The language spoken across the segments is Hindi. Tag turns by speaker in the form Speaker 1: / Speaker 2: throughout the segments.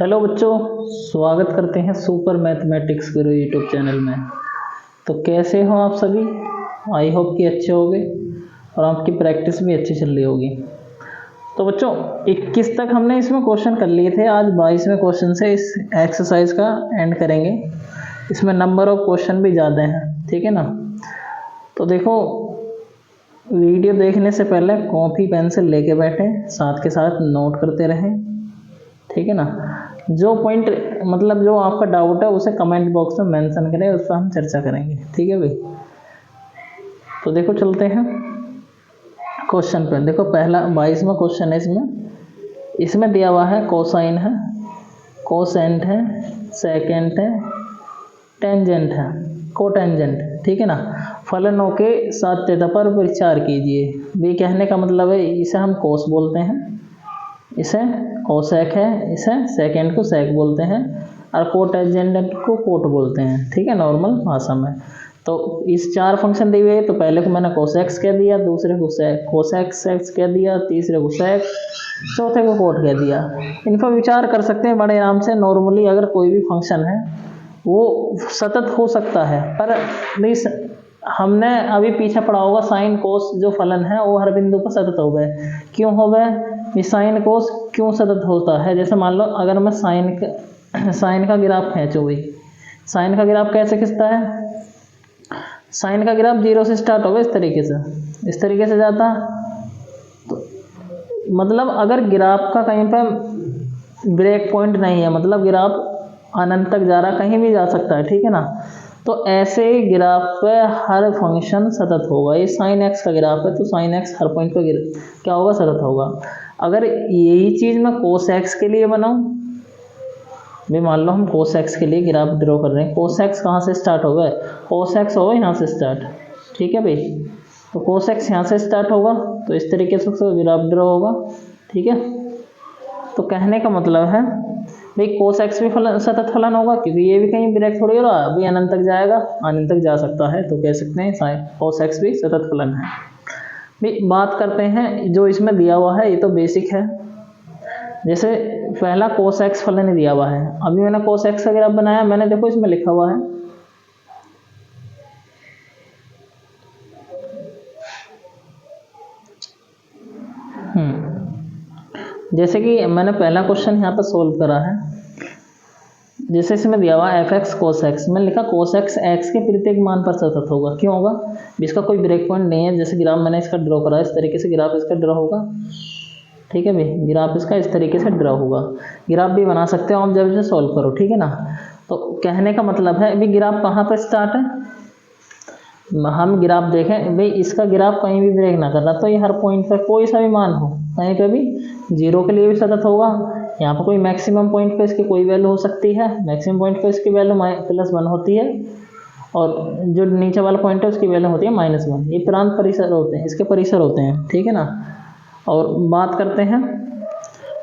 Speaker 1: हेलो बच्चों, स्वागत करते हैं सुपर मैथमेटिक्स गुरु यूट्यूब चैनल में। तो कैसे हो आप सभी? आई होप कि अच्छे होंगे और आपकी प्रैक्टिस भी अच्छी चल रही होगी। तो बच्चों 21 तक हमने इसमें क्वेश्चन कर लिए थे। आज 22वें क्वेश्चन से इस एक्सरसाइज का एंड करेंगे। इसमें नंबर ऑफ क्वेश्चन भी ज़्यादा हैं, ठीक है ना। तो देखो, वीडियो देखने से पहले कॉपी पेंसिल लेके बैठे, साथ के साथ नोट करते रहें, ठीक है ना। जो पॉइंट मतलब जो आपका डाउट है उसे कमेंट बॉक्स में मेंशन करें, उस पर हम चर्चा करेंगे, ठीक है भाई। तो देखो चलते हैं क्वेश्चन पे। देखो पहला 22वां क्वेश्चन है। इसमें दिया हुआ है कोसाइन है, कोसेंट है, सेकेंट है, टेंजेंट है, कोटेंजेंट, ठीक है ना। फलनों के साध्यता पर विचार कीजिए। भी कहने का मतलब है, इसे हम कोस बोलते हैं, इसे कोसेक है, इसे सेकेंड को सेक बोलते हैं और कोटेंजेंट को कोट बोलते हैं, ठीक है, नॉर्मल भाषा में। तो इस 4 फंक्शन दिए हुए, तो पहले को मैंने कोसेक्स कह दिया, दूसरे को कोसेक्स कह दिया, तीसरे को सेक, चौथे को कोट कह दिया। इन पर विचार कर सकते हैं बड़े आराम से। नॉर्मली अगर कोई भी फंक्शन है वो सतत हो सकता है, पर हमने अभी पीछे पढ़ा होगा साइन कोस जो फलन है वो हर बिंदु पर सतत हो गए। क्यों हो गए? ये साइन कोस क्यों सतत होता है? जैसे मान लो अगर मैं साइन का ग्राफ खींचूँ भाई, साइन का ग्राफ कैसे खिंचता है? साइन का ग्राफ 0 से स्टार्ट होगा, इस तरीके से जाता। तो मतलब अगर ग्राफ का कहीं पर ब्रेक पॉइंट नहीं है, मतलब ग्राफ अनंत तक जा रहा, कहीं भी जा सकता है, ठीक है ना। तो ऐसे ग्राफ पे हर फंक्शन सतत होगा। ये साइन एक्स का ग्राफ है, तो साइन एक्स हर पॉइंट पे क्या होगा? सतत होगा। अगर यही चीज़ मैं कोस एक्स के लिए बनाऊं, भी मान लो हम कोस एक्स के लिए ग्राफ ड्रॉ कर रहे हैं। कोस एक्स कहाँ से स्टार्ट होगा? कोस एक्स होगा यहाँ से स्टार्ट, ठीक है भाई। तो कोस एक्स यहाँ से स्टार्ट होगा, तो इस तरीके से ग्राफ ड्रॉ होगा, ठीक है। तो कहने का मतलब है भाई कोस एक्स भी सतत फलन होगा, क्योंकि ये भी कहीं ब्रेक थोड़ी हो रहा, अभी अनंत तक जाएगा, अनंत तक जा सकता है, तो कह सकते हैं कोस एक्स भी सतत फलन है। भाई बात करते हैं जो इसमें दिया हुआ है, ये तो बेसिक है। जैसे पहला कोस एक्स फलन ही दिया हुआ है। अभी मैंने कोस एक्स का ग्राफ बनाया, मैंने देखो इसमें लिखा हुआ है जैसे कि मैंने पहला क्वेश्चन यहाँ पर सोल्व करा है। जैसे इसमें दिया हुआ एफ एक्स कोस एक्स, मैंने लिखा कोस एक्स एक्स के प्रत्येक मान पर सतत होगा। क्यों होगा? इसका कोई ब्रेक पॉइंट नहीं है। जैसे ग्राफ मैंने इसका ड्रॉ करा, इस तरीके से ग्राफ इसका ड्रॉ होगा, ठीक है भाई। ग्राफ इसका इस तरीके से ड्रॉ होगा। ग्राफ भी बना सकते हो आप जब इसे सॉल्व करो, ठीक है ना। तो कहने का मतलब है अभी ग्राफ कहाँ पर स्टार्ट है, हम ग्राफ देखें भाई, इसका ग्राफ कहीं भी ब्रेक ना कर रहा, तो ये हर पॉइंट पर कोई सा भी मान हो, कहीं पर भी 0 के लिए भी सतत होगा। यहाँ पर कोई मैक्सिमम पॉइंट पे इसकी कोई वैल्यू हो सकती है, मैक्सिमम पॉइंट पे इसकी वैल्यू +1 होती है, और जो नीचे वाला पॉइंट है उसकी वैल्यू होती है -1। ये प्रांत परिसर होते हैं, इसके परिसर होते हैं, ठीक है ना। और बात करते हैं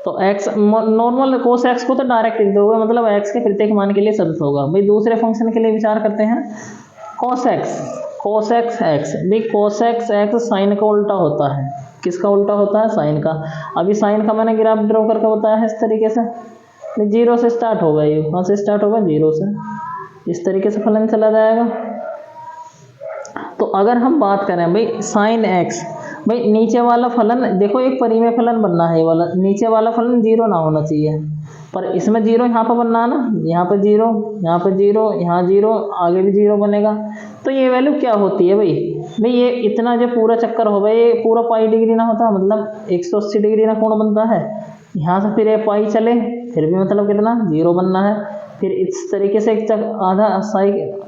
Speaker 1: तो एक्स नॉर्मल कोस एक्स को तो डायरेक्ट लिख दोगे, मतलब एक्स के प्रत्येक मान के लिए सतत होगा। भाई दूसरे फंक्शन के लिए विचार करते हैं, कोस एक्स एक्स। भाई कोस एक्स एक्स साइन का उल्टा होता है। किसका उल्टा होता है? साइन का। अभी साइन का मैंने ग्राफ ड्रॉ करके बताया है इस तरीके से। 0 से स्टार्ट होगा, ये कहाँ से स्टार्ट होगा? 0 से। इस तरीके से फलन चला जाएगा। तो अगर हम बात करें भाई साइन एक्स, भाई नीचे वाला फलन देखो, एक परिमेय फलन बनना है, ये वाला नीचे वाला फलन 0 ना होना चाहिए, पर इसमें 0 यहाँ पर बनना है ना। यहाँ पर 0, यहाँ पर 0, यहाँ 0, आगे भी 0 बनेगा। तो ये वैल्यू क्या होती है भाई ये इतना जो पूरा चक्कर होगा, ये पूरा पाई डिग्री ना होता, मतलब 180 डिग्री ना कोण बनता है। यहाँ से फिर ये पाई चले, फिर भी मतलब कितना? 0 बनना है। फिर इस तरीके से एक आधा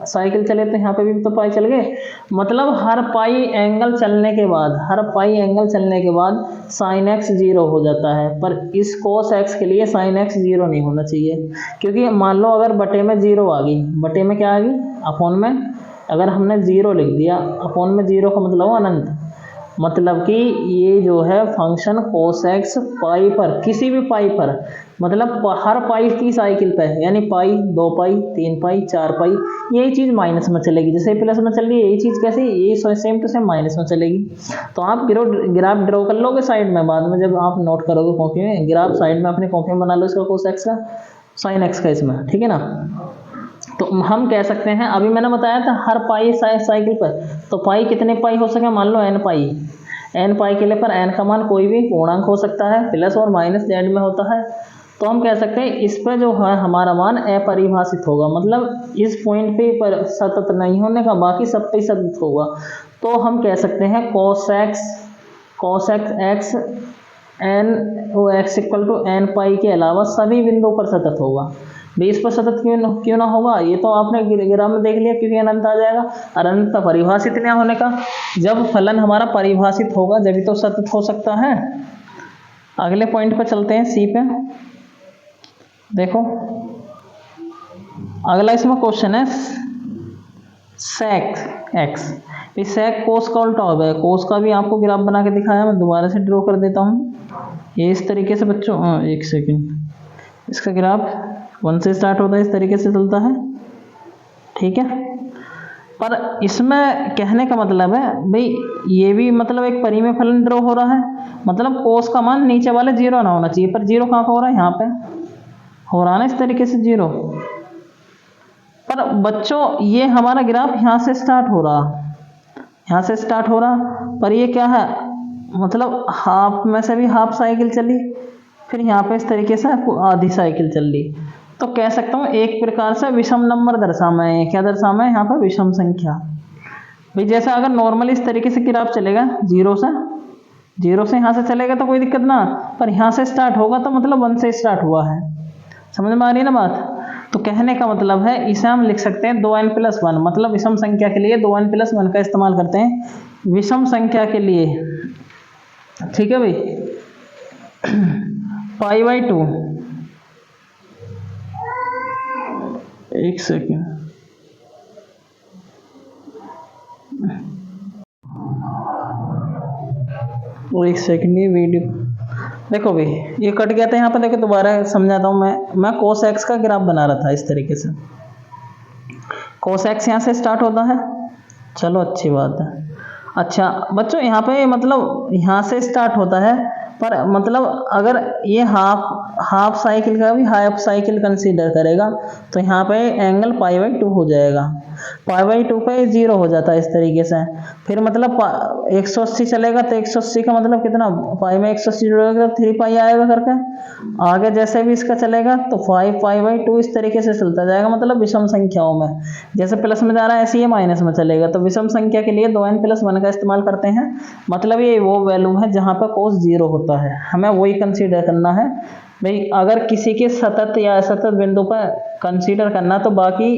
Speaker 1: साइकिल चले, तो यहाँ पे भी तो पाई चल गए। मतलब हर पाई एंगल चलने के बाद साइन एक्स 0 हो जाता है। पर इस कोस एक्स के लिए साइन एक्स 0 नहीं होना चाहिए, क्योंकि मान लो अगर बटे में 0 आ गई, बटे में क्या आ गई? अपॉन में। अगर हमने 0 लिख दिया, अपॉन में 0 का मतलब अनंत, मतलब कि ये जो है फंक्शन कोस एक्स पाई पर, किसी भी पाई पर, मतलब हर पाई की साइकिल पे, यानी पाई, 2 पाई, 3 पाई, 4 पाई, यही चीज़ माइनस में चलेगी। जैसे प्लस में चल रही है, यही चीज़ कैसे? यही सेम टू सेम माइनस में चलेगी। तो आप ग्राफ ड्रॉ कर लोगे साइड में, बाद में जब आप नोट करोगे कॉपी में, ग्राफ साइड में अपनी कॉपी में बना लो इसका कोस एक्स का। साइन एक्स का इसमें, ठीक है ना। तो हम कह सकते हैं, अभी मैंने बताया था हर पाई साइकिल पर, तो पाई कितने पाई हो सके, मान लो एन पाई, एन पाई के लिए पर एन का मान कोई भी पूर्णांक हो सकता है, प्लस और माइनस जेड में होता है। तो हम कह सकते हैं इस पर जो है हमारा मान अपरिभाषित होगा, मतलब इस पॉइंट पे पर सतत नहीं होने का, बाकी सब पे सतत होगा। तो हम कह सकते हैं cos x X N X equal to N pi के अलावा सभी बिंदुओं पर सतत होगा। 20 पर सतत क्यों ना होगा, ये तो आपने ग्राफ में देख लिया, क्योंकि अनंत आ जाएगा। और अनंत परिभाषित नहीं होने का, जब फलन हमारा परिभाषित होगा जब तो सतत हो सकता है। अगले पॉइंट पर चलते हैं, सी पे देखो, अगला इसमें क्वेश्चन है sec x। इस sec कोस का उल्टा हो गया, कोस का भी आपको ग्राफ बना के दिखाया, मैं दोबारा से ड्रॉ कर देता हूँ। ये इस तरीके से बच्चों, एक सेकंड, इसका ग्राफ 1 से स्टार्ट होता है, इस तरीके से चलता है, ठीक है। पर इसमें कहने का मतलब है भाई, ये भी मतलब एक परिमेय फलन ड्रॉ हो रहा है, मतलब कोस का मान नीचे वाले 0 ना होना चाहिए, पर 0 कहाँ पर हो रहा है, यहाँ पे हो रहा है ना, इस तरीके से 0। पर बच्चों ये हमारा ग्राफ यहाँ से स्टार्ट हो रहा, यहाँ से स्टार्ट हो रहा, पर ये क्या है, मतलब हाफ में से भी हाफ साइकिल चली, फिर यहाँ पे इस तरीके से आधी साइकिल चल ली। तो कह सकता हूँ एक प्रकार से विषम नंबर दर्शाना है। क्या दर्शाना है यहाँ पर, विषम संख्या। भाई जैसा अगर नॉर्मली इस तरीके से ग्राफ चलेगा, जीरो से यहाँ से चलेगा तो कोई दिक्कत ना, पर यहाँ से स्टार्ट होगा तो मतलब 1 से स्टार्ट हुआ है, समझ में आ रही है ना बात। तो कहने का मतलब है इसे हम लिख सकते हैं 2n+1, मतलब विषम संख्या के लिए 2n+1 का इस्तेमाल करते हैं विषम संख्या के लिए, ठीक है भाई। π/2, एक सेकेंड, ये वीडियो देखो भाई, ये कट गया था यहाँ पर, देखो दोबारा समझाता हूँ मैं cos x का ग्राफ बना रहा था इस तरीके से। cos x यहाँ से स्टार्ट होता है, चलो अच्छी बात है। अच्छा बच्चों यहाँ पे मतलब यहाँ से स्टार्ट होता है, पर मतलब अगर ये हाफ साइकिल का भी हाफ साइकिल कंसीडर करेगा तो यहाँ पे एंगल π/2 हो जाएगा, π/2 पे 0 हो जाता है इस तरीके से। फिर मतलब 180 चलेगा तो 180 का मतलब कितना, पाई में 180 जोड़ेगा तो 3 पाई आएगा करके। आगे जैसे भी इसका चलेगा तो 5 π/2 इस तरीके से चलता जाएगा, मतलब विषम संख्याओं में जैसे प्लस में जा रहा है ऐसे ये माइनस में चलेगा। तो विषम संख्या के लिए 2n+1 का इस्तेमाल करते हैं, मतलब ये वो वैल्यू है जहाँ पर cos 0 होता है, हमें वही कंसीडर करना है भाई। अगर किसी के सतत या असतत बिंदु पर कंसीडर करना तो बाकी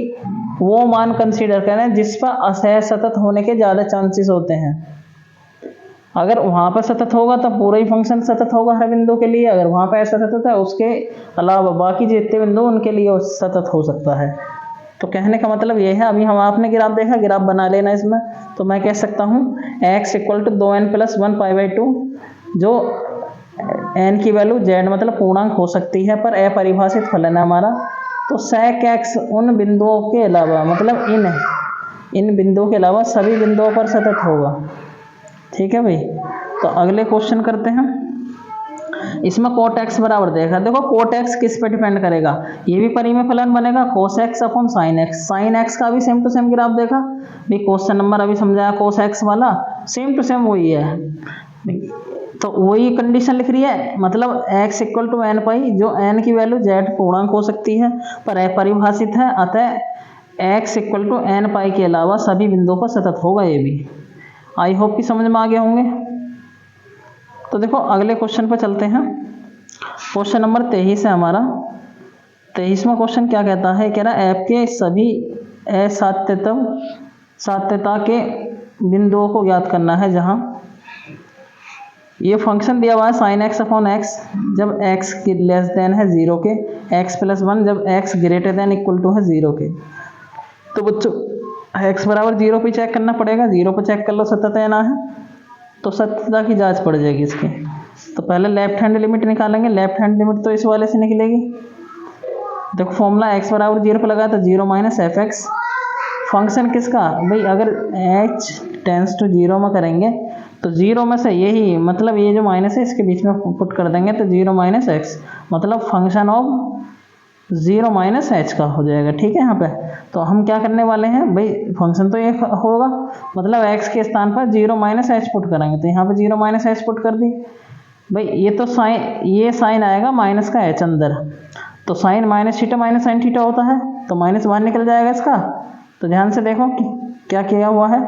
Speaker 1: वो मान कंसीडर करें जिस पर असतत होने के ज़्यादा चांसेस होते हैं। अगर वहाँ पर सतत होगा तो पूरा ही फंक्शन सतत होगा हर बिंदु के लिए, अगर वहाँ पर असतत है उसके अलावा बाकी जितने बिंदु उनके लिए सतत हो सकता है। तो कहने का मतलब ये है, अभी हम आपने ग्राफ देखा, ग्राफ बना लेना इसमें। तो मैं कह सकता हूँ x = 2n+1 π/2, जो n की वैल्यू z मतलब पूर्णांक हो सकती है पर अपरिभाषित फलन है हमारा। तो sec x उन बिंदुओं के अलावा, मतलब इन बिंदुओं के अलावा सभी बिंदुओं पर सतत होगा, ठीक है भाई। तो अगले क्वेश्चन करते हैं, इसमें cot x बराबर देखा, देखो cot x किस पे डिपेंड करेगा, ये भी परिमेय फलन बनेगा cos x upon sin x। sin x का भी सेम टू सेम ग्राफ देखा भाई, क्वेश्चन नंबर अभी समझाया cos x वाला, सेम टू सेम वही है, तो वही कंडीशन लिख रही है, मतलब x = n पाई, जो n की वैल्यू z पूर्णांक हो सकती है पर अपरिभाषित है, अतः x = n पाई के अलावा सभी बिंदुओं पर सतत होगा। ये भी आई होप कि समझ में आ गए होंगे। तो देखो अगले क्वेश्चन पर चलते हैं, क्वेश्चन नंबर 23 है हमारा। 23वां क्वेश्चन क्या कहता है, कह रहा है f के सभी सात्यता के बिंदुओं को ज्ञात करना है जहां ये फंक्शन दिया हुआ है sin x अपॉन x, जब x लेस देन है 0 के, x+1 जब x greater than equal to है 0 के। तो बच्चों x बराबर 0 पे चेक करना पड़ेगा, 0 पे चेक कर लो सतत है ना है, तो सत्यता की जांच पड़ जाएगी इसकी। तो पहले लेफ्ट हैंड लिमिट निकालेंगे, लेफ्ट हैंड लिमिट तो इस वाले से निकलेगी। देखो फॉर्मूला x बराबर 0 पर लगा तो 0 - f(x), फंक्शन किसका भाई, अगर h टेंस टू 0 में करेंगे तो 0 में से यही, मतलब ये जो माइनस है इसके बीच में पुट कर देंगे तो 0 - x, मतलब फंक्शन ऑफ 0 माइनस एच का हो जाएगा। ठीक है, यहाँ पे तो हम क्या करने वाले हैं भाई, फंक्शन तो ये होगा, मतलब x के स्थान पर 0 माइनस एच पुट करेंगे, तो यहाँ पे 0 माइनस एच पुट कर दी भाई। ये साइन आएगा माइनस का एच अंदर, तो sine minus theta minus sine theta होता है, तो माइनस बाहर निकल जाएगा इसका। तो ध्यान से देखो कि क्या किया हुआ है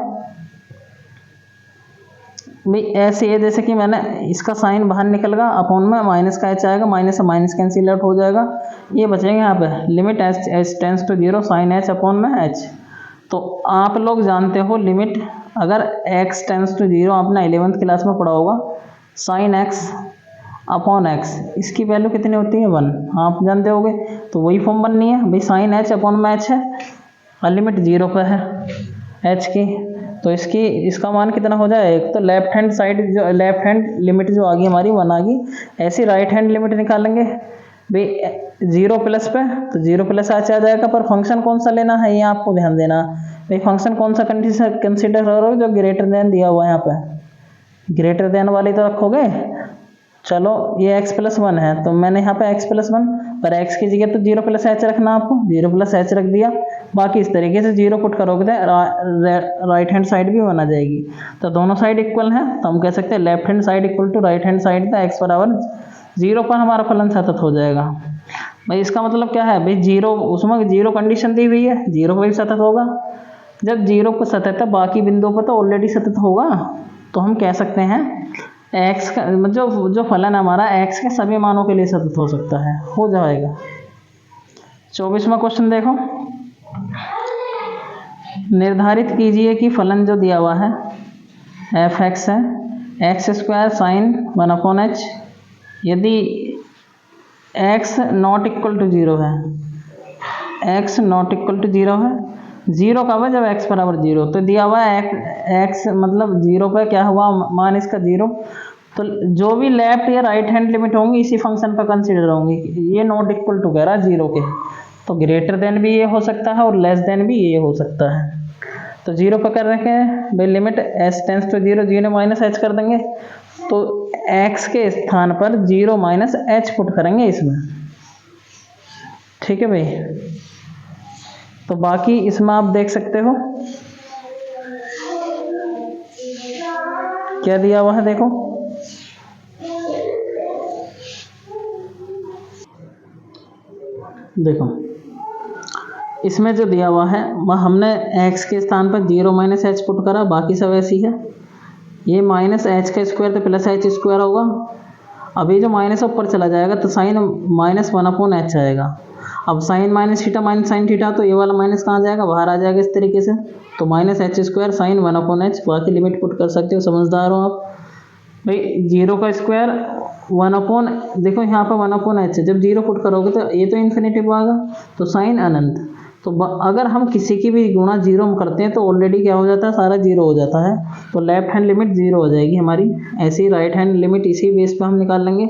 Speaker 1: भाई, ऐसे ये जैसे कि मैंने इसका साइन बाहर निकल गया, अपॉन में माइनस का एच आएगा, माइनस से माइनस कैंसिल आउट हो जाएगा, ये बचेंगे यहाँ पे limit h tends to 0 sine h upon में एच। तो आप लोग जानते हो लिमिट, अगर एक्स टेंस टू 0 आपने 11th क्लास में पढ़ा होगा, साइन एक्स अपॉन एक्स, इसकी वैल्यू कितनी होती है 1, आप जानते होगे। तो वही फॉर्म बननी है भाई, साइन एच अपॉन में एच है और लिमिट 0 पे है एच की, तो इसका मान कितना हो जाए, एक तो लेफ्ट हैंड साइड जो लेफ्ट हैंड लिमिट जो आ गई हमारी 1 आ गई, ऐसी राइट हैंड लिमिट निकालेंगे भाई 0 प्लस पे, तो 0 प्लस एच आ जाएगा। पर फंक्शन कौन सा लेना है ये आपको ध्यान देना भाई, फंक्शन कौन सा कंसिडर करोगे, जो ग्रेटर देन दिया हुआ है यहाँ पे, ग्रेटर देन वाली तो रखोगे। चलो ये x प्लस 1 है, तो मैंने यहाँ पे x प्लस 1 पर x की जगह तो 0 प्लस एच रखना, आपको 0 प्लस एच रख दिया। बाकी इस तरीके से 0 पुट करोगे तो राइट हैंड साइड भी बना जाएगी, तो दोनों साइड इक्वल है, तो हम कह सकते हैं left hand side equal to right hand side, तो x बराबर 0 पर हमारा फलन सतत हो जाएगा भाई। इसका मतलब क्या है भाई, 0 उसमें 0 कंडीशन दी हुई है, 0 पर भी सतत होगा। जब 0 पर सतत है, बाकी बिंदुओं पर तो ऑलरेडी सतत होगा, तो हम कह सकते हैं x का मतलब जो फलन है हमारा x के सभी मानों के लिए सतत हो सकता है, हो जाएगा। 24वां क्वेश्चन देखो, निर्धारित कीजिए कि फलन जो दिया हुआ है एफ एक्स है, x square sine 1 upon H, यदि x नॉट इक्वल टू 0 है, x नॉट इक्वल टू 0 है, 0 कब है, जब x बराबर 0, तो दिया हुआ है x मतलब 0 पे क्या हुआ मान इसका 0, तो जो भी लेफ्ट या राइट हैंड लिमिट होंगी इसी फंक्शन पर कंसीडर होंगी। ये नॉट इक्वल टू कह रहा है 0 के, तो ग्रेटर देन भी ये हो सकता है और लेस देन भी ये हो सकता है। तो 0 पर कर रखे हैं भाई, limit h tends to 0 0 minus h कर देंगे, तो x के स्थान पर 0 माइनस एच पुट करेंगे इसमें। ठीक है भाई, तो बाकी इसमें आप देख सकते हो क्या दिया हुआ है, देखो देखो इसमें जो दिया हुआ है वह हमने x के स्थान पर 0 माइनस एच पुट करा, बाकी सब ऐसी है। ये माइनस एच का स्क्वायर तो प्लस एच स्क्वायर होगा, अभी जो माइनस ऊपर चला जाएगा तो साइन माइनस 1 अपॉन एच आएगा। अब sine minus theta minus sine theta, तो ये वाला माइनस कहाँ जाएगा, बाहर आ जाएगा इस तरीके से, तो minus H square sine 1 upon H, बाकी लिमिट पुट कर सकते हो, समझदार हो आप भाई। 0 का स्क्वायर 1 अपॉन, देखो यहाँ पर 1 अपॉन एच है, जब 0 पुट करोगे तो ये तो इन्फिनिटिव आएगा, तो साइन अनंत। तो अगर हम किसी की भी गुणा 0 में करते हैं तो ऑलरेडी क्या हो जाता है, सारा 0 हो जाता है, तो लेफ्ट हैंड लिमिट 0 हो जाएगी हमारी। ऐसे ही राइट हैंड लिमिट इसी बेस पे हम निकाल लेंगे,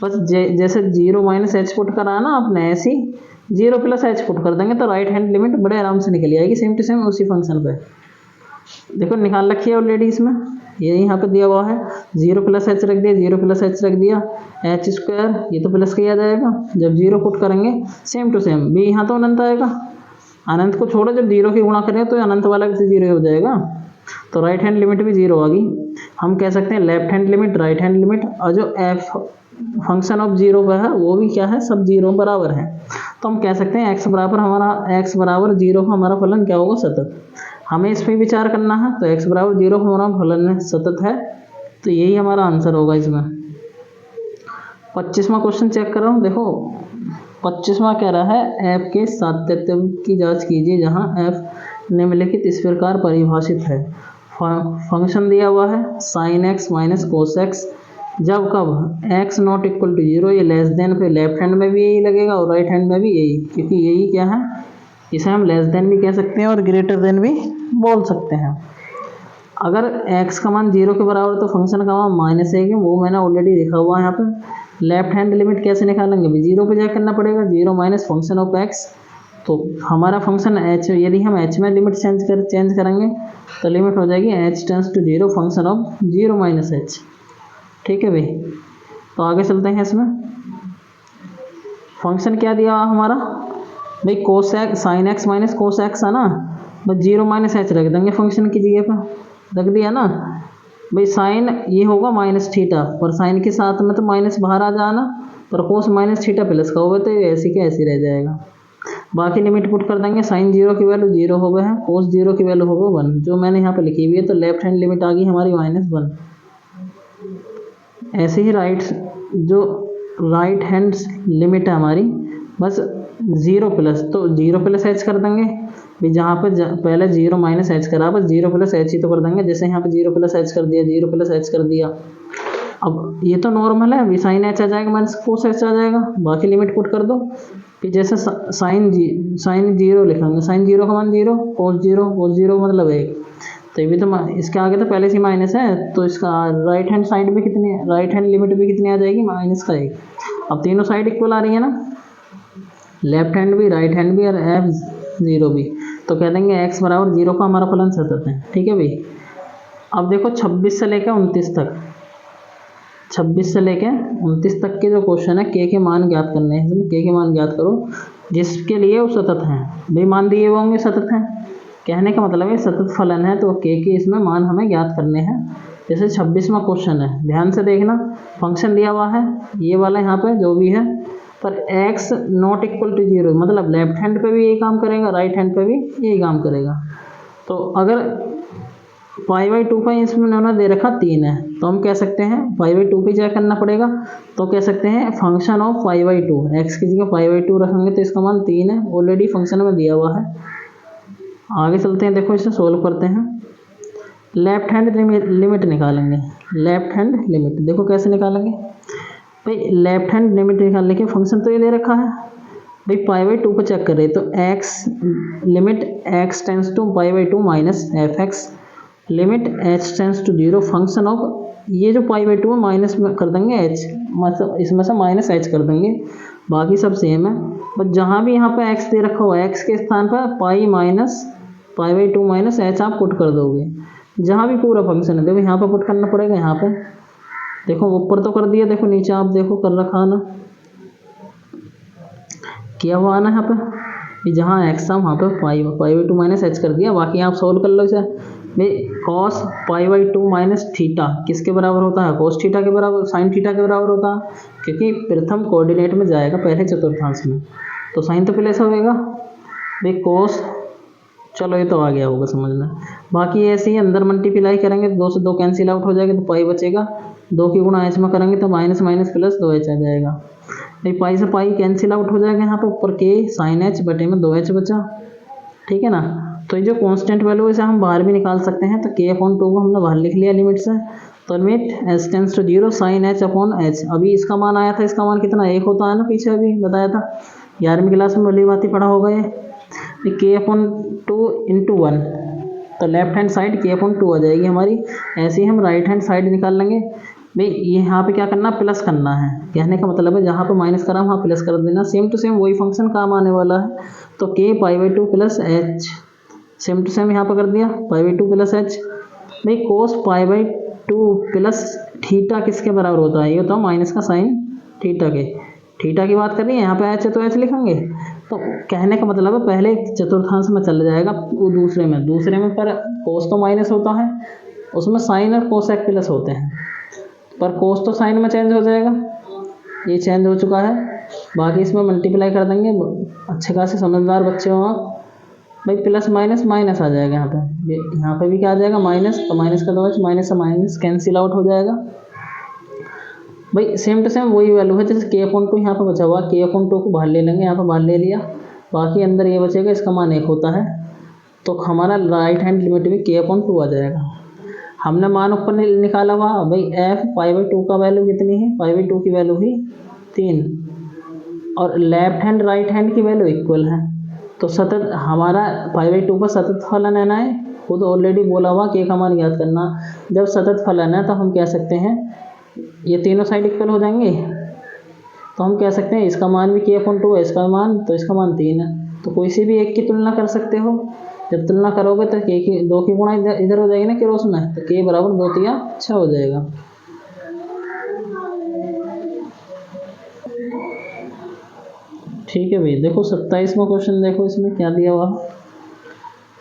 Speaker 1: बस जैसे 0 माइनस एच पुट करा ना आपने, ऐसे ही 0 प्लस एच पुट कर देंगे तो राइट हैंड लिमिट बड़े आराम से निकल आएगी, सेम टू सेम उसी फंक्शन पे। देखो निकाल रखी है ऑलरेडी इसमें, ये यहाँ पे दिया हुआ है, 0 प्लस एच रख दिया, 0 प्लस एच रख दिया, एच स्क्वायर ये तो प्लस किया जाएगा, जब 0 पुट करेंगे सेम टू सेम भी यहाँ तो अनंत आएगा, अनंत को छोड़ो, जब 0 की गुणा करें तो अनंत वाला भी 0 हो जाएगा, तो राइट हैंड लिमिट भी 0 आ गई। हम कह सकते हैं left hand limit right hand limit और जो एफ फंक्शन ऑफ 0 पर है वो भी क्या है, सब 0 बराबर है, तो हम कह सकते हैं x बराबर हमारा x बराबर 0 हमारा फलन क्या होगा, सतत। हमें इस पर विचार करना है, तो x बराबर 0 हमारा फलन सतत है, तो यही हमारा आंसर होगा इसमें। 25वां क्वेश्चन चेक कर रहा हूँ, देखो 25वां कह रहा है f के सातत्य की जांच कीजिए जहाँ f निम्नलिखित इस प्रकार परिभाषित है। फंक्शन दिया हुआ है sine x minus cos x, जब कब x नॉट इक्वल टू 0, ये लेस देन पे लेफ्ट हैंड में भी यही लगेगा और राइट हैंड में भी यही, क्योंकि यही क्या है, इसे हम लेस देन भी कह सकते हैं और ग्रेटर देन भी बोल सकते हैं। अगर x का मान 0 के बराबर तो फंक्शन का मान माइनस है, कि वो मैंने ऑलरेडी लिखा हुआ है यहाँ पे। लेफ्ट हैंड लिमिट कैसे निकालेंगे, भी 0 पे जाकर करना पड़ेगा, 0 माइनस फंक्शन ऑफ x, तो हमारा फंक्शन h, यदि हम h में लिमिट चेंज करेंगे तो लिमिट हो जाएगी h tends to 0 function of 0 minus h। ठीक है भाई, तो आगे चलते हैं इसमें। फंक्शन क्या दिया हमारा भाई, cos x sine x minus cos x है ना, बस 0 माइनस एच रख देंगे फंक्शन की जगह पर, रख दिया ना भाई। साइन ये होगा माइनस थीटा, पर साइन के साथ में तो माइनस बाहर आ जाना, पर कोस माइनस थीटा प्लस का होगा तो ये ऐसे के ऐसे रह जाएगा। बाकी लिमिट पुट कर देंगे, साइन 0 की वैल्यू 0 हो गए है, कोस 0 की वैल्यू हो गए 1, जो मैंने यहाँ पे लिखी हुई है। तो लेफ्ट हैंड लिमिट आ गई हमारी -1। ऐसे ही जो राइट हैंड लिमिट है हमारी बस 0 प्लस, तो 0 प्लस एच कर देंगे भाई। जहाँ पर पहले 0 माइनस एच करा, बस 0 प्लस एच ही तो कर देंगे। जैसे यहाँ पे 0 प्लस एच कर दिया, 0 प्लस एच कर दिया। अब ये तो नॉर्मल है, अभी साइन एच आ जाएगा माइनस कोस एच आ जाएगा। बाकी लिमिट पुट कर दो कि जैसे साइन 0 लिखेंगे, साइन 0 का मान 0, कोस 0 मतलब 1। तो ये भी तो इसके आगे तो पहले से माइनस है, तो इसका राइट हैंड साइड भी कितनी है, राइट हैंड लिमिट भी कितनी आ जाएगी, माइनस का 1। अब तीनों साइड इक्वल आ रही है ना, लेफ्ट हैंड भी, राइट हैंड भी और f0 भी। तो कह देंगे x बराबर 0 का हमारा फलन सतत है। ठीक है भाई। अब देखो 26 से लेकर 29 तक, 26 से लेकर 29 तक के जो क्वेश्चन है, के मान ज्ञात करने हैं। के मान ज्ञात करो जिसके लिए वो सतत हैं भाई, मान दिए हुए होंगे सतत हैं। कहने का मतलब है सतत फलन है, तो के इसमें मान हमें ज्ञात करने हैं। जैसे 26वां क्वेश्चन है, ध्यान से देखना, फंक्शन दिया हुआ है ये वाला यहाँ पे जो भी है, पर x नॉट इक्वल टू 0, मतलब लेफ्ट हैंड पे भी यही काम करेगा, राइट हैंड पे भी यही काम करेगा। तो अगर π/2 पर इसमें उन्होंने दे रखा 3 है, तो हम कह सकते हैं π/2 पे क्या करना पड़ेगा, तो कह सकते हैं फंक्शन ऑफ π/2, x की जगह π/2 रखेंगे तो इसका मान 3 है, ऑलरेडी फंक्शन में दिया हुआ है। आगे चलते हैं, देखो इसे सोल्व करते हैं। लेफ्ट हैंड लिमिट निकालेंगे, लेफ्ट हैंड लिमिट देखो कैसे निकालेंगे भाई। लेफ्ट हैंड लिमिट निकालने के फंक्शन तो ये दे रखा है भाई, π/2 को चेक करें तो x limit x tends to π/2 minus fx limit h tends to 0 function of, ये जो π/2 है माइनस में कर देंगे h, मतलब इसमें से माइनस h कर देंगे। बाकी सब सेम है, बस जहाँ भी यहाँ पे x दे रखा हुआ है x के स्थान पर π/2 माइनस h आप पुट कर दोगे। जहाँ भी पूरा फंक्शन है देखो यहाँ पर पुट करना पड़ेगा। यहाँ पे देखो ऊपर तो कर दिया, देखो नीचे आप देखो कर रखा ना, किया हुआ ना यहाँ पे, जहाँ x था वहाँ पे π/2 माइनस h कर दिया। बाकी आप सोल्व कर लो इसे भाई। cos π/2 माइनस थीटा किसके बराबर होता है, cos थीटा के बराबर, साइन थीटा के बराबर होता है, क्योंकि प्रथम कोऑर्डिनेट में जाएगा पहले चतुर्थांश में, तो साइन तो प्लस होगा भाई। cos, चलो ये तो आ गया होगा समझना। बाकी ऐसे ही अंदर मल्टीप्लाई करेंगे तो 2 से 2 कैंसिल आउट हो जाएगा, तो पाई बचेगा। 2 की गुणा h में करेंगे तो माइनस माइनस प्लस 2h आ जाएगा भाई। पाई से पाई कैंसिल आउट हो जाएगा, यहाँ पर ऊपर के साइन h बटे में 2h बचा। ठीक है ना। तो ये जो कांस्टेंट वैल्यू है इसे हम बाहर भी निकाल सकते हैं, तो k/2 को हमने बाहर लिख लिया लिमिट से। तो limit h tends to 0 sine h/h। अभी इसका मान आया था, इसका मान कितना 1 होता है ना, पीछे अभी बताया था 11वीं क्लास में, भली बात ही पढ़ा होगा ये k/2 इंटू 1, तो लेफ्ट हैंड साइड k/2 आ जाएगी हमारी। ऐसे ही हम राइट हैंड साइड निकाल लेंगे भाई। यहाँ पे क्या करना, प्लस करना है। कहने का मतलब है जहाँ पे माइनस करा वहाँ प्लस कर देना, सेम टू सेम वही फंक्शन काम आने वाला है। तो k π/2 plus h, same to same यहाँ पर कर दिया π/2 प्लस h भाई। कोस π/2 प्लस थीटा किसके बराबर होता है, ये होता है माइनस का साइन थीटा के। थीटा की बात कर रही है, यहाँ पे h है तो h लिखेंगे। तो कहने का मतलब है पहले चतुर्थांश में चल जाएगा, वो दूसरे में पर कोस तो माइनस होता है, उसमें साइन और कोसेक प्लस होते हैं, पर कोस तो साइन में चेंज हो जाएगा, ये चेंज हो चुका है। बाकी इसमें मल्टीप्लाई कर देंगे, अच्छे खासे समझदार बच्चे हो आप भाई। प्लस माइनस माइनस आ जाएगा यहाँ पे भी क्या आ जाएगा माइनस, तो माइनस का 2h, माइनस से माइनस कैंसिल आउट हो जाएगा भाई। सेम टू सेम वही वैल्यू है, जैसे k/2 यहाँ पे बचा हुआ, k/2 को बाहर ले लेंगे, यहाँ पे बाहर ले लिया। बाकी अंदर ये बचेगा, इसका मान 1 होता है, तो हमारा राइट हैंड लिमिट भी k/2 आ जाएगा। हमने मान ऊपर निकाला हुआ भाई, f π/2 का वैल्यू कितनी है, π/2 की वैल्यू ही 3, और लेफ्ट हैंड राइट हैंड की वैल्यू इक्वल है। तो सतत हमारा π/2 का सतत फलन है ना, खुद ऑलरेडी बोला हुआ k का मान ज्ञात करना। जब सतत फलन है तो हम कह सकते हैं ये तीनों साइड इक्वल हो जाएंगे, तो हम कह सकते हैं इसका मान भी k/2 है, इसका मान, तो इसका मान 3 है। तो कोई सी भी एक की तुलना कर सकते हो, जब तुलना करोगे तो k की 2 की गुणा इधर हो जाएगी ना क्रॉस में, तो k बराबर 2 3 6 हो जाएगा। ठीक है भाई, देखो 27वां क्वेश्चन देखो, इसमें क्या दिया हुआ है,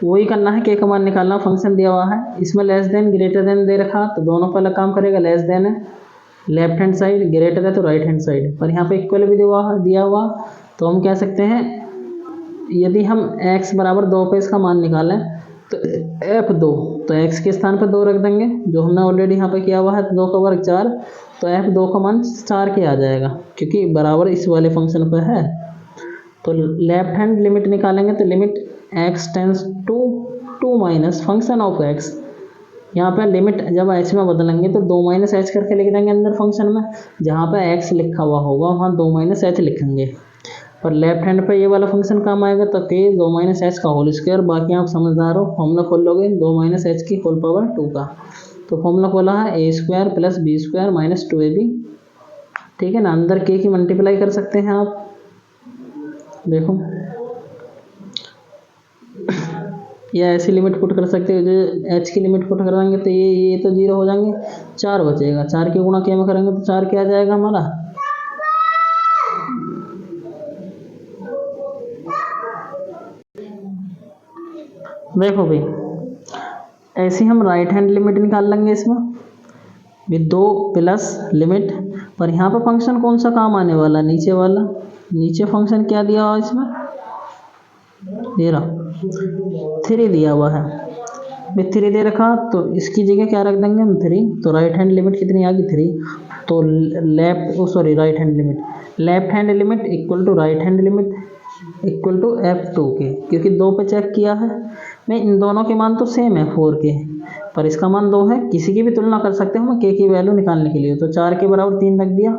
Speaker 1: वही करना है, के का मान निकालना, फंक्शन दिया हुआ है, इसमें लेस देन ग्रेटर देन दे रखा, तो दोनों पे अलग काम करेगा, लेस देन है लेफ्ट हैंड साइड, ग्रेटर है तो राइट हैंड साइड, पर यहाँ पे इक्वल भी दिया हुआ, तो हम कह सकते हैं यदि हम x बराबर 2 पे इसका मान निकालें तो f2, तो x के स्थान पर 2 रख देंगे, जो हमने ऑलरेडी यहाँ पे किया हुआ है, तो 2 का वर्ग 4, तो f2 का मान 4 के आ जाएगा, क्योंकि बराबर इस वाले फंक्शन पर है। तो लेफ्ट हैंड लिमिट निकालेंगे, तो limit x tends to 2 minus function of x, यहाँ पे लिमिट जब h में बदलेंगे तो 2 माइनस एच करके लिख देंगे अंदर फंक्शन में, जहाँ पे x लिखा हुआ होगा वहाँ 2 माइनस एच लिखेंगे, पर लेफ्ट हैंड पे ये वाला फंक्शन काम आएगा, तो के 2 माइनस एच का होल स्क्वायर, बाकी आप समझदार हो, फॉर्मूला खोल लोगे 2 माइनस एच की होल पावर 2 का, तो फॉर्मूला खोला है A square plus B square minus 2ab, ठीक है ना, अंदर के की मल्टीप्लाई कर सकते हैं आप, देखो या ऐसी लिमिट पुट कर सकते हो, जो एच की लिमिट पुट कराएंगे तो ये तो 0 हो जाएंगे, 4 बचेगा, 4 के गुणा के में करेंगे तो 4 क्या आ जाएगा हमारा, देखो भाई ऐसे हम राइट हैंड लिमिट निकाल लेंगे इसमें भी 2 प्लस लिमिट, पर यहाँ पर फंक्शन कौन सा काम आने वाला, नीचे वाला, नीचे फंक्शन क्या दिया हुआ इसमें, ये रहा 3 दिया हुआ है, भी 3 दे रखा, तो इसकी जगह क्या रख देंगे हम 3, तो राइट हैंड लिमिट कितनी आ गई 3, तो right hand limit, left hand limit equal to right hand limit equal to f2 के, क्योंकि 2 पे चेक किया है मैं, इन दोनों के मान तो सेम है 4 के, पर इसका मान 2 है, किसी की भी तुलना कर सकते हैं हम k की वैल्यू निकालने के लिए, तो 4 के बराबर 3 रख दिया,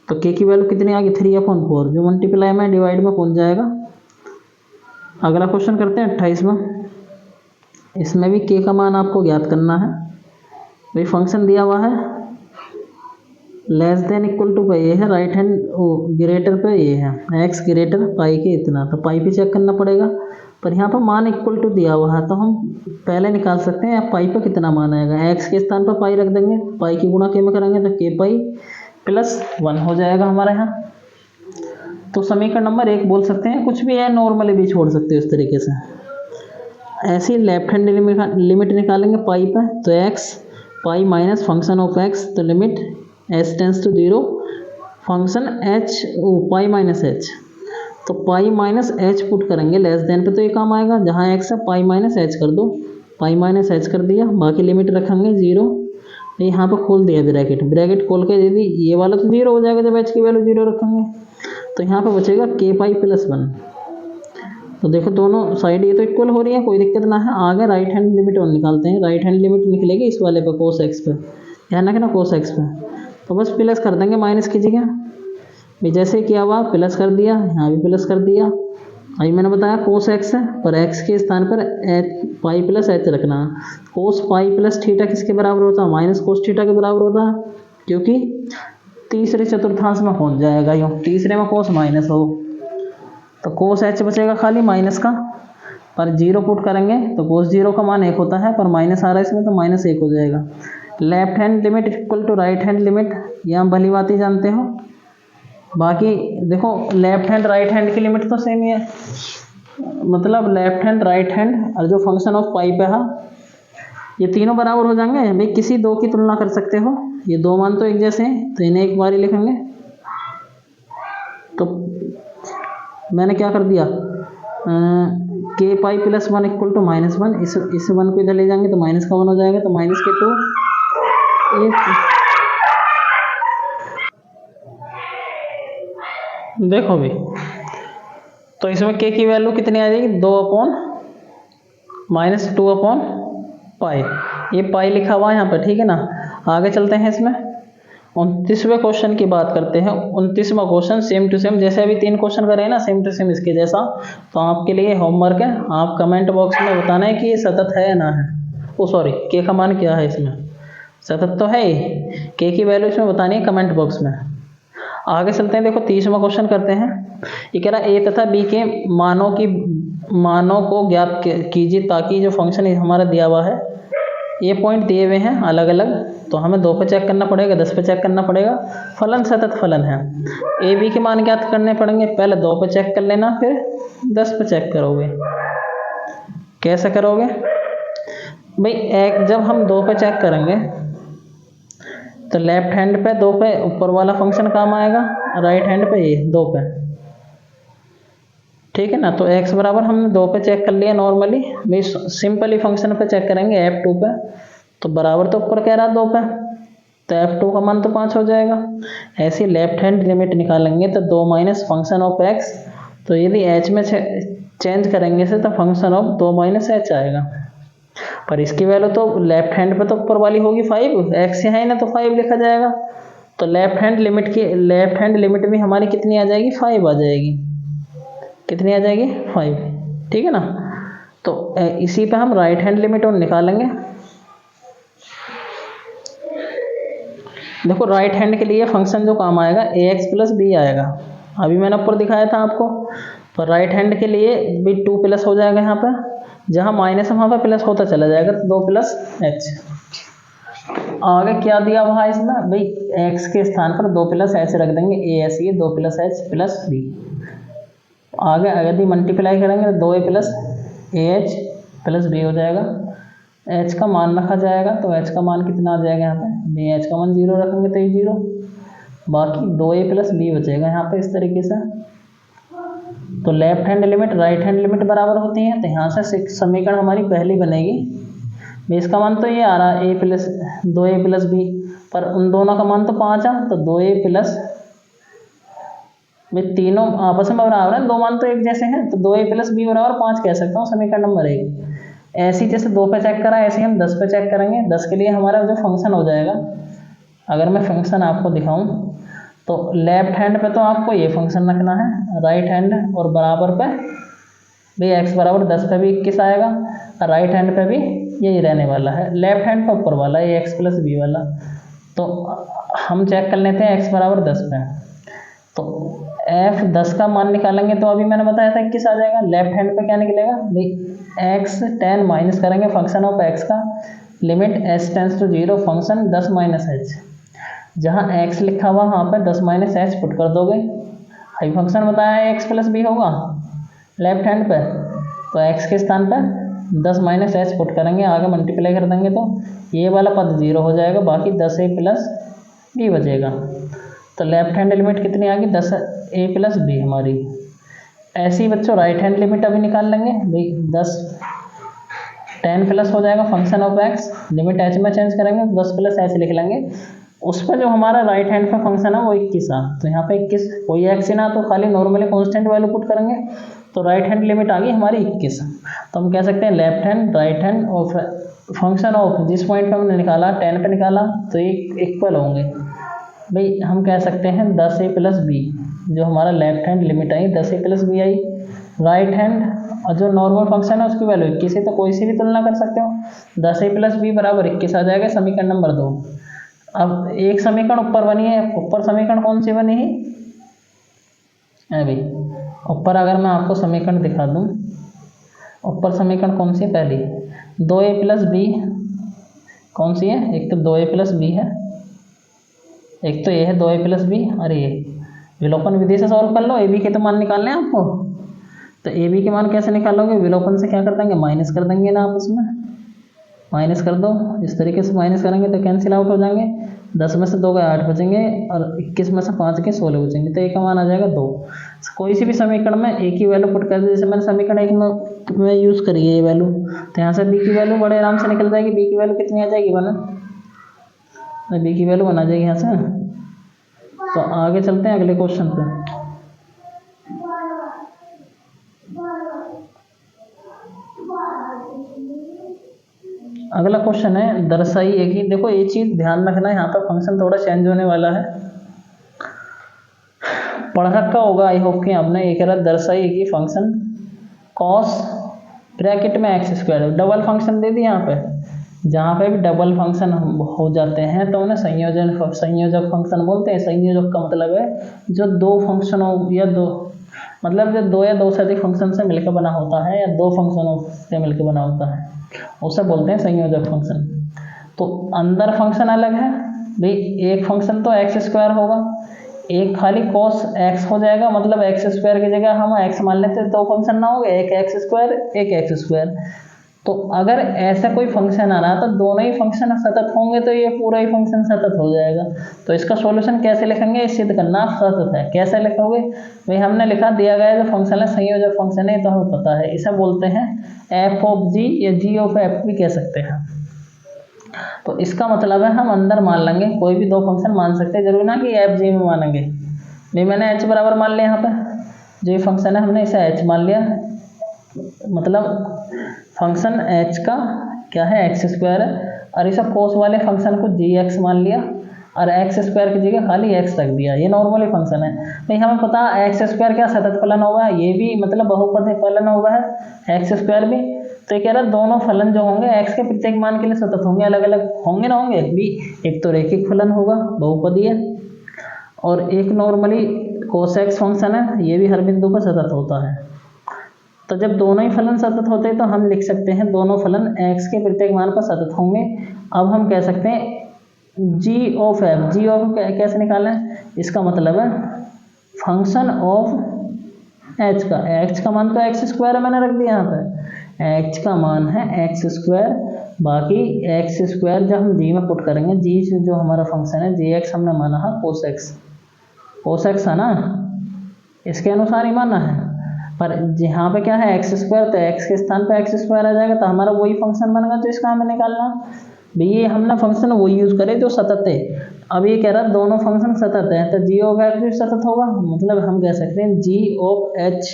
Speaker 1: तो k की वैल्यू कितनी आ गई 3/4, जो मल्टीप्लाई में डिवाइड में पहुंच जाएगा। अगला क्वेश्चन करते हैं 28वां, इसमें भी k का मान आपको ज्ञात करना है, भाई फंक्शन दिया हुआ है लेस देन इक्वल टू पाई, ये है राइट हैंड ग्रेटर पे ये है x ग्रेटर पाई के इतना, तो पाई पे चेक करना पड़ेगा, पर यहाँ पर मान इक्वल टू दिया हुआ है, तो हम पहले निकाल सकते हैं पाई पे कितना मान आएगा, x के स्थान पर पाई रख देंगे, पाई की गुणा के में करेंगे तो k पाई प्लस 1 हो जाएगा हमारे यहाँ, तो समीकरण नंबर 1 बोल सकते हैं, कुछ भी है नॉर्मली भी छोड़ सकते हैं इस तरीके से। ऐसे लेफ्ट हैंड लिमिट निकालेंगे पाई पे, तो x pi minus function of x, तो limit h tends to 0 function h pi minus h, तो पाई माइनस h पुट करेंगे लेस देन पे, तो ये काम आएगा, जहाँ x है पाई माइनस h कर दो, पाई माइनस h कर दिया, बाकी लिमिट रखेंगे 0, यहाँ पे खोल दिया ब्रैकेट खोल के, यदि ये वाला तो 0 हो जाएगा जब h की वैल्यू 0 रखेंगे, तो यहाँ पे बचेगा k पाई प्लस 1, तो देखो दोनों साइड ये तो इक्वल हो रही है, कोई दिक्कत ना है। आगे राइट हैंड लिमिट और निकालते हैं, राइट हैंड लिमिट निकलेगी इस वाले पे कोस x पे, ध्यान रखना कोस x पे, तो बस प्लस कर देंगे माइनस की जगह, भी जैसे किया हुआ प्लस कर दिया, यहाँ भी प्लस कर दिया, अभी मैंने बताया कोस x है, पर x के स्थान पर पाई प्लस h रखना है, कोस पाई प्लस थीटा किसके बराबर होता है, माइनस कोस थीटा के बराबर होता है, क्योंकि तीसरे चतुर्थांश में पहुँच जाएगा यूँ, तीसरे में कोस माइनस हो, तो कोस h बचेगा खाली माइनस का, पर 0 पुट करेंगे तो कोस 0 का मान 1 होता है, पर माइनस आ रहा है इसमें तो माइनस 1 हो जाएगा। Left hand limit equal to right hand limit, ये हम भली बात ही जानते हो, बाकी देखो लेफ्ट हैंड राइट हैंड की लिमिट तो सेम ही है, मतलब लेफ्ट हैंड राइट हैंड और जो फंक्शन ऑफ पाई पे है ये तीनों बराबर हो जाएंगे, भाई किसी 2 की तुलना कर सकते हो, ये 2 मान तो एक जैसे हैं, तो इन्हें एक बार ही लिखेंगे, तो मैंने क्या कर दिया k pi plus 1 equal to minus 1, इस 1 को इधर ले जाएंगे तो माइनस का 1 हो जाएगा, तो माइनस के 2 देखो भी, तो इसमें k की वैल्यू कितनी आ जाएगी 2 माइनस 2 पाई, ये पाई लिखा हुआ है यहाँ पर, ठीक है ना। आगे चलते हैं, इसमें 29वें क्वेश्चन की बात करते हैं। 29वां क्वेश्चन सेम टू सेम, जैसे अभी 3 क्वेश्चन करे हैं ना सेम टू सेम इसके जैसा, तो आपके लिए होमवर्क है, आप कमेंट बॉक्स में बताना है कि ये सतत है या ना है, के का मान क्या है, इसमें सतत तो है ही, के की वैल्यू इसमें बतानी है कमेंट बॉक्स में। आगे चलते हैं, देखो 30वां क्वेश्चन करते हैं। ये कह रहा है ए तथा बी के मानों को ज्ञात कीजिए ताकि जो फंक्शन हमारा दिया हुआ है, ये पॉइंट दिए हुए हैं अलग अलग, तो हमें 2 पे चेक करना पड़ेगा, 10 पे चेक करना पड़ेगा। फलन सतत फलन है, ए बी के मान ज्ञात करने पड़ेंगे। पहले 2 पे चेक कर लेना, फिर 10 पे चेक करोगे। कैसे करोगे भाई? एक जब हम 2 पे चेक करेंगे तो लेफ्ट हैंड पे 2 पे ऊपर वाला फंक्शन काम आएगा, राइट हैंड पे ये 2 पे, ठीक है ना। तो x बराबर हमने 2 पे चेक कर लिया नॉर्मली, भाई सिंपली फंक्शन पे चेक करेंगे f2 पे, तो बराबर तो ऊपर कह रहा है 2 पे, तो f2 का मान तो 5 हो जाएगा। ऐसी लेफ्ट हैंड लिमिट निकालेंगे तो 2 माइनस फंक्शन ऑफ x, तो यदि h में चेंज करेंगे से तो फंक्शन ऑफ 2 माइनस h आएगा। पर इसकी वैल्यू तो लेफ्ट हैंड पे तो ऊपर वाली होगी 5, x है ना तो 5 लिखा जाएगा। तो लेफ्ट हैंड लिमिट भी हमारी कितनी आ जाएगी? 5 आ जाएगी। कितनी आ जाएगी? 5, ठीक है ना। तो इसी पे हम राइट हैंड लिमिट और निकालेंगे। देखो राइट हैंड के लिए फंक्शन जो काम आएगा ax प्लस बी आएगा, अभी मैंने ऊपर दिखाया था आपको। तो राइट हैंड के लिए भी 2 प्लस हो जाएगा, यहाँ पर जहाँ माइनस है वहाँ पर प्लस होता चला जाएगा, तो 2 प्लस h। आगे क्या दिया हुआ है इसमें भाई? x के स्थान पर 2 प्लस h रख देंगे, as ये 2 प्लस h प्लस b। आगे यदि मल्टीप्लाई करेंगे तो 2a plus ah plus b हो जाएगा। h का मान रखा जाएगा, तो h का मान कितना आ जाएगा यहाँ पे? h का मान 0 रखेंगे तो ये 0, बाकी 2a प्लस b बचेगा यहाँ पे। इस तरीके से तो left hand limit right hand limit बराबर होती हैं, तो यहाँ से समीकरण हमारी पहली बनेगी। इसका मान तो ये आ रहा है a plus 2a plus b, पर उन दोनों का मान तो 5 है, तो 2a प्लस, भाई तीनों आपस में बराबर है, 2 मान तो एक जैसे हैं, तो 2a प्लस बी बराबर 5 कह सकता हूँ समीकरण नंबर 1। ऐसे ही जैसे 2 पे चेक करा, ऐसे ही हम 10 पे चेक करेंगे। 10 के लिए हमारा जो फंक्शन हो जाएगा, अगर मैं फंक्शन आपको दिखाऊं तो लेफ्ट हैंड पे तो आपको ये फंक्शन रखना है, राइट हैंड और बराबर पे भाई x बराबर 10 पे भी 21 आएगा, और राइट हैंड पे भी यही रहने वाला है। लेफ्ट हैंड पे ऊपर वाला ये x प्लस बी वाला, तो हम चेक कर लेते हैं x बराबर 10 पे। तो f 10 का मान निकालेंगे तो अभी मैंने बताया था 21 आ जाएगा। लेफ्ट हैंड पे क्या निकलेगा भाई? x 10 माइनस करेंगे फंक्शन ऑफ x का, limit s tends to 0 function 10 minus h, जहाँ x लिखा हुआ वहाँ पे 10 माइनस h पुट कर दोगे। हाई फंक्शन बताया है x प्लस बी होगा लेफ्ट हैंड पे, तो x के स्थान पर 10 माइनस h पुट करेंगे, आगे मल्टीप्लाई कर देंगे तो ये वाला पद 0 हो जाएगा, बाकी 10a प्लस b बचेगा। तो लेफ्ट हैंड लिमिट कितनी आ गई? 10a प्लस b हमारी। ऐसे ही बच्चों राइट हैंड लिमिट अभी निकाल लेंगे भाई। 10 प्लस हो जाएगा function of x, limit h में चेंज करेंगे 10 प्लस h लिख लेंगे। उस पर जो हमारा राइट हैंड का फंक्शन है वो 21 है, तो यहाँ पे 21 कोई x ही ना, तो खाली नॉर्मली कांस्टेंट वैल्यू पुट करेंगे, तो राइट हैंड लिमिट आ गई हमारी 21। तो हम कह सकते हैं लेफ्ट हैंड राइट हैंड और फंक्शन ऑफ जिस पॉइंट पे हमने निकाला 10 पे निकाला, तो ये इक्वल होंगे भाई। हम कह सकते हैं 10a प्लस बी, जो हमारा left hand limit i 10a plus b i. Right hand और जो नॉर्मल फंक्शन है उसकी वैल्यू 21 है, तो कोई सी भी तुलना कर सकते हो। 10a प्लस बी बराबर 21 आ जाएगा समीकरण नंबर 2। अब एक समीकरण ऊपर बनी है, ऊपर समीकरण कौन सी बनी है अभी? ऊपर अगर मैं आपको समीकरण दिखा दूं, ऊपर समीकरण कौन सी है? पहली 2a प्लस बी कौन सी है? एक तो 2a प्लस बी है, एक तो ये है 2a प्लस बी, अरे ये विलोपन विधि से सॉल्व कर लो। ए बी के तो मान निकालने हैं आपको, तो ए बी के मान कैसे निकालोगे? विलोपन से क्या कर देंगे? माइनस कर देंगे ना, आपस में माइनस कर दो। इस तरीके से माइनस करेंगे तो कैंसिल आउट हो जाएंगे। 10 में से 2 गए 8 बचेंगे, और 21 में से 5 के 16 बचेंगे, तो ए का मान आ जाएगा 2। कोई सी भी समीकरण में एक ही वैल्यू पुट कर दे, जैसे मैंने समीकरण 1 में यूज़ करी है ये वैल्यू, तो यहाँ से बी की वैल्यू बड़े आराम से निकल जाएगी। बी की वैल्यू कितनी आ जाएगी? 1, बी की वैल्यू 1 आ जाएगी यहाँ से। तो आगे चलते हैं अगले क्वेश्चन पे। अगला क्वेश्चन है दर्शाइए कि, देखो ये चीज ध्यान रखना है, यहाँ पर फंक्शन थोड़ा चेंज होने वाला है। पढ़ रखा होगा आई होप कि आपने। ये कह रहा दर्शाइए कि फंक्शन कॉस ब्रैकेट में एक्स स्क्वायर, डबल फंक्शन दे दिया यहाँ पे। जहाँ पे भी डबल फंक्शन हो जाते हैं तो उन्हें संयोजक फंक्शन बोलते हैं। संयोजक का मतलब है जो दो फंक्शनों या दो, मतलब जो 2 या 2 से अधिक फंक्शन से मिलकर बना होता है, या 2 फंक्शनों से मिलकर बना होता है, उसे बोलते हैं संयोजक फंक्शन। तो अंदर फंक्शन अलग है भाई, एक फंक्शन तो एक्स स्क्वायर होगा, एक खाली cos x हो जाएगा, मतलब एक्स स्क्वायर की जगह हम x मान लेते हैं, दो फंक्शन ना हो गए, एक एक्स स्क्वायर एक एक्स स्क्वायर। तो अगर ऐसा कोई फंक्शन आ रहा तो दोनों ही फंक्शन सतत होंगे तो ये पूरा ही फंक्शन सतत हो जाएगा। तो इसका सॉल्यूशन कैसे लिखेंगे, सिद्ध करना सतत है। कैसे लिखोगे भाई, हमने लिखा दिया गया जो फंक्शन है संयोजक फंक्शन है, तो हमें पता है इसे बोलते हैं एफ ऑफ जी या जी ऑफ एफ भी कह सकते हैं। तो इसका मतलब है हम अंदर मान लेंगे, कोई भी दो फंक्शन मान सकते हैं, जरूरी ना कि एफ जी में मानेंगे। भाई मैंने एच बराबर मान लिया, यहाँ पे जो फंक्शन है हमने इसे एच मान लिया, मतलब फंक्शन एच का क्या है एक्स स्क्वायर है, और इसे कोस वाले फंक्शन को जी एक्स मान लिया और एक्स स्क्वायर की जगह खाली एक्स रख दिया। ये नॉर्मली फंक्शन है। नहीं हमें पता है एक्स स्क्वायर क्या सतत फलन होगा, ये भी मतलब बहुपद फलन होगा है एक्स स्क्वायर भी। तो ये कह रहा है दोनों फलन जो होंगे एक्स के प्रत्येक मान के लिए सतत होंगे, अलग अलग होंगे ना होंगे भी। एक तो रैखिक फलन होगा बहुपदीय, और एक नॉर्मली कोस एक्स फंक्शन है, ये भी हर बिंदु पर सतत होता है। तो जब दोनों ही फलन सतत होते हैं तो हम लिख सकते हैं दोनों फलन x के प्रत्येक मान पर सतत होंगे। अब हम कह सकते हैं g of f, g of कैसे निकालना है, इसका मतलब है फंक्शन ऑफ h का, h का मान तो एक्स स्क्वायर है, मैंने रख दिया यहाँ पे h का मान है एक्स स्क्वायर, बाकी एक्स स्क्वायर जब हम g में पुट करेंगे, g जो हमारा फंक्शन है जी एक्स हमने माना है कोस एक्स है ना, इसके अनुसार ही माना है। पर यहाँ पे क्या है एक्स स्क्वायर, तो एक्स के स्थान पे एक्स स्क्वायर आ जाएगा, तो हमारा वही फंक्शन बनेगा जो इसका हमें निकालना। भाई ये हमने फंक्शन वही यूज़ करे जो सतत है। अब ये कह रहा है दोनों फंक्शन सतत है, तो जी ऑफ एक्स भी सतत होगा, मतलब हम कह सकते हैं जी ऑफ एच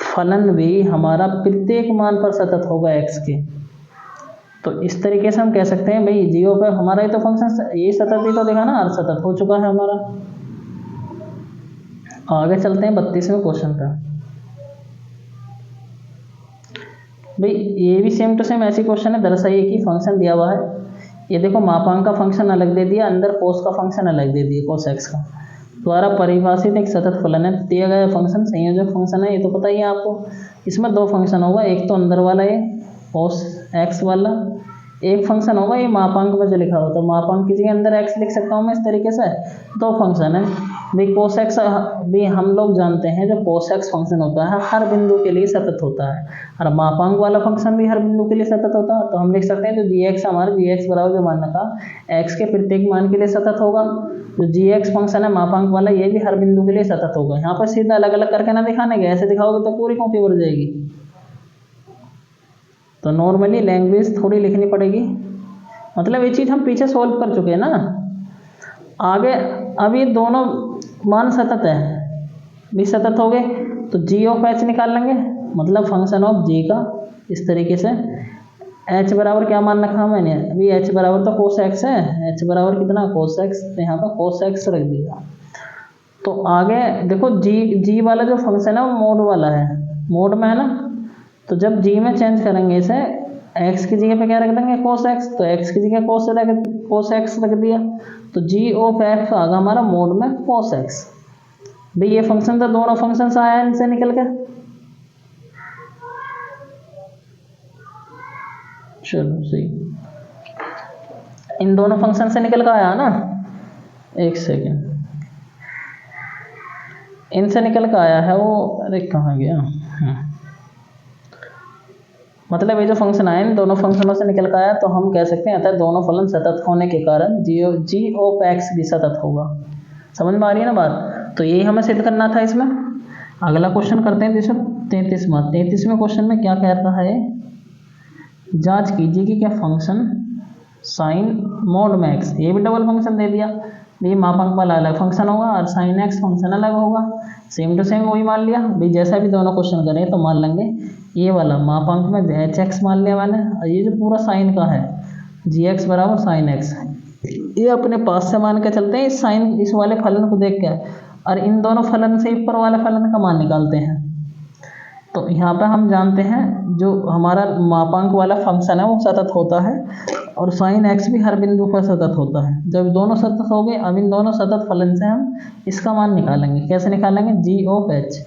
Speaker 1: फलन भी हमारा प्रत्येक मान पर सतत होगा एक्स के। तो इस तरीके से हम कह सकते हैं भाई जी ऑफ एफ हमारा ही तो फंक्शन ये सतत ही तो देखा ना, सतत हो चुका है हमारा। आगे चलते हैं 32वें क्वेश्चन पर। भाई ये भी सेम टू सेम ऐसी क्वेश्चन है, दर्शाइए कि फंक्शन दिया हुआ है, ये देखो मापांक का फंक्शन अलग दे दिया, अंदर कोस का फंक्शन अलग दे दिया, कोस एक्स का द्वारा परिभाषित एक सतत फलन है, दिया गया फंक्शन संयोजक फंक्शन है, ये तो पता ही है आपको। इसमें दो फंक्शन होगा, एक तो अंदर वाला ये कोस एक्स वाला, एक फंक्शन होगा ये मापांक में जो लिखा होता है, मापांक की जगह अंदर एक्स लिख सकता हूँ मैं इस तरीके से। दो फंक्शन है भाई, कोस एक्स भी हम लोग जानते हैं जो कोस एक्स फंक्शन होता है हर बिंदु के लिए सतत होता है, और मापांक वाला फंक्शन भी हर बिंदु के लिए सतत होता है। तो हम लिख सकते हैं जो जी एक्स हमारा जी एक्स बराबर जो मान रखा एक्स के प्रत्येक मान के लिए सतत होगा, जो जी एक्स फंक्शन है मापांक वाला ये भी हर बिंदु के लिए सतत होगा। यहाँ पर सीधा अलग अलग करके ना दिखाने के, ऐसे दिखाओगे तो पूरी कॉपी भर जाएगी, तो नॉर्मली लैंग्वेज थोड़ी लिखनी पड़ेगी। मतलब ये चीज़ हम पीछे सॉल्व कर चुके हैं ना। आगे अब ये दोनों मान सतत है, भी सतत हो गए तो जी ऑफ एच निकाल लेंगे, मतलब फंक्शन ऑफ जी का इस तरीके से। एच बराबर क्या मान रखा मैंने, अभी एच बराबर तो कोस एक्स है, एच बराबर कितना कोस एक्स, तो यहाँ पर कोस एक्स रख दिया। तो आगे देखो जी वाला जो फंक्शन है वो मोड वाला है, मोड में है ना, तो जब जी में चेंज करेंगे इसे एक्स की जगह पे क्या रख देंगे कोस एक्स, तो एक्स की जगह कोस एक्स रख दिया, तो जी ऑफ एक्स आ गया हमारा मोड में कोस एक्स। भाई ये फंक्शन था, दोनों फंक्शन से आया इनसे निकल के, चलो सही, इन दोनों फंक्शन से निकल कर आया ना, एक सेकेंड, इनसे निकल कर आया है वो, अरे कहाँ गया, मतलब ये जो फंक्शन आया इन दोनों फंक्शनों से निकल कर आया, तो हम कह सकते हैं अतः दोनों फलन सतत होने के कारण जी ऑफ एक्स भी सतत होगा। समझ में आ रही है ना बात। तो यही हमें सिद्ध करना था इसमें। अगला क्वेश्चन करते हैं जैसे 33वें क्वेश्चन में क्या कहता है, जांच कीजिए कि क्या फंक्शन साइन मोड में एक्स, ये भी डबल फंक्शन दे दिया, ये मापांक वाला अलग फंक्शन होगा और साइन एक्स फंक्शन अलग होगा, सेम टू सेम वही मान लिया। भाई जैसा भी दोनों क्वेश्चन करें तो मान लेंगे ये वाला मापांक में एच एक्स मान लिया मैंने, और ये जो पूरा साइन का है जी एक्स बराबर साइन एक्स, ये अपने पास से मान के चलते हैं इस साइन इस वाले फलन को देख के, और इन दोनों फलन से ऊपर वाले फलन का मान निकालते हैं। तो यहाँ पे हम जानते हैं जो हमारा मापांक वाला फंक्शन है वो सतत होता है, और साइन एक्स भी हर बिंदु पर सतत होता है। जब दोनों सतत हो गए, अब इन दोनों सतत फलन से हम इसका मान निकालेंगे। कैसे निकालेंगे, जी ऑफ एच,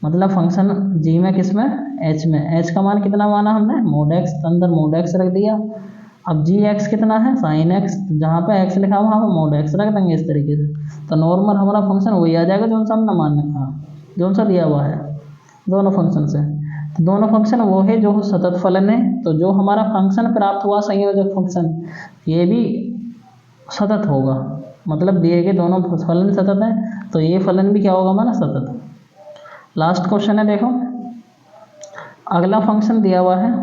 Speaker 1: मतलब फंक्शन जी में किस में एच में, एच का मान कितना माना हमने मोड एक्स, अंदर मोड एक्स रख दिया, अब जी एक्स कितना है, साइन एक्स, जहाँ पे एक्स लिखा हुआ वहाँ पे मोड एक्स रख देंगे इस तरीके से, तो नॉर्मल हमारा फंक्शन वही आ जाएगा जो सा हमने मान रखा, जो सा दिया हुआ है दोनों फंक्शन से। तो दोनों फंक्शन वो है जो सतत फलन है, तो जो हमारा फंक्शन प्राप्त हुआ संयोजक फंक्शन ये भी सतत होगा, मतलब दिए गए दोनों फलन सतत हैं तो ये फलन भी क्या होगा हमारा सतत। लास्ट क्वेश्चन है, देखो अगला फंक्शन दिया हुआ है,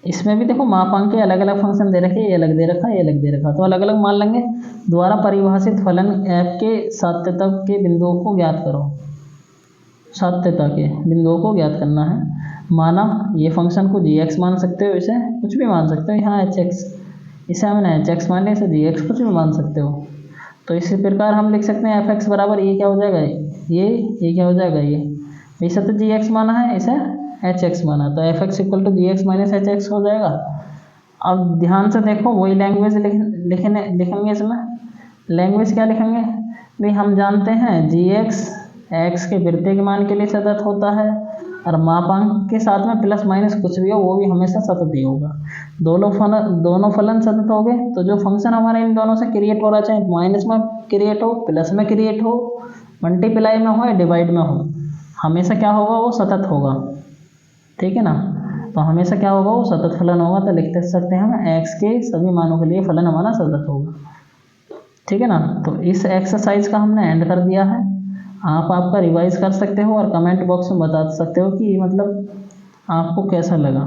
Speaker 1: इसमें भी देखो मापांक के अलग अलग फंक्शन दे रखे, ये अलग दे रखा, ये अलग दे रखा, तो अलग अलग मान लेंगे। द्वारा परिभाषित फलन f के सात्यता के बिंदुओं को ज्ञात करो, सात्यता के बिंदुओं को ज्ञात करना है। माना ये फंक्शन को gx मान सकते हो, इसे कुछ भी मान सकते हो, यहाँ hx, इसे हमने hx मान लिया, इसे gx कुछ भी मान सकते हो। तो इसी प्रकार हम लिख सकते हैं fx बराबर ये क्या हो जाएगा, ये क्या हो जाएगा, ये इसे तो gx माना है, इसे hx माना, तो fx equal to gx minus hx हो जाएगा। अब ध्यान से देखो वही लैंग्वेज लिखेंगे इसमें, लैंग्वेज क्या लिखेंगे भाई, हम जानते हैं gx x के प्रत्येक मान के लिए सतत होता है, और मापांक के साथ में प्लस माइनस कुछ भी हो वो भी हमेशा सतत ही होगा। दोनों फलन सतत हो गए, तो जो फंक्शन हमारे इन दोनों से क्रिएट हो रहा, चाहे माइनस में क्रिएट हो, प्लस में क्रिएट हो, मल्टीप्लाई में हो या डिवाइड में हो, हमेशा क्या होगा, वो सतत होगा, ठीक है ना। तो हमेशा क्या होगा, वो सतत फलन होगा, तो लिख सकते हैं हम x के सभी मानों के लिए फलन हमारा सतत होगा, ठीक है ना। तो इस एक्सरसाइज का हमने एंड कर दिया है, आप आपका रिवाइज कर सकते हो और कमेंट बॉक्स में बता सकते हो कि मतलब आपको कैसा लगा।